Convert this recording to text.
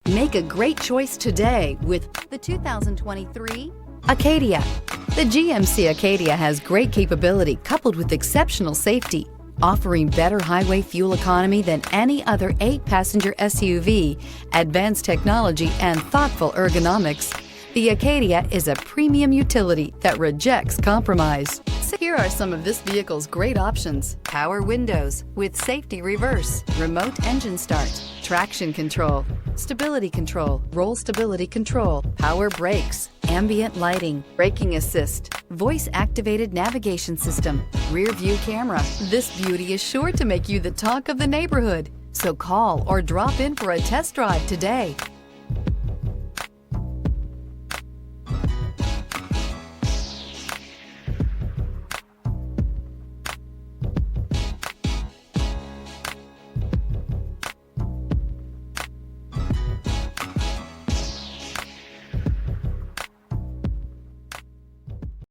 Make a great choice today with the 2023 Acadia. The GMC Acadia has great capability coupled with exceptional safety, offering better highway fuel economy than any other 8-passenger SUV, advanced technology, and thoughtful ergonomics. The Acadia is a premium utility that rejects compromise. So here are some of this vehicle's great options: power windows with safety reverse, remote engine start, traction control, stability control, roll stability control, power brakes, ambient lighting, braking assist, voice-activated navigation system, rear view camera. This beauty is sure to make you the talk of the neighborhood. So call or drop in for a test drive today.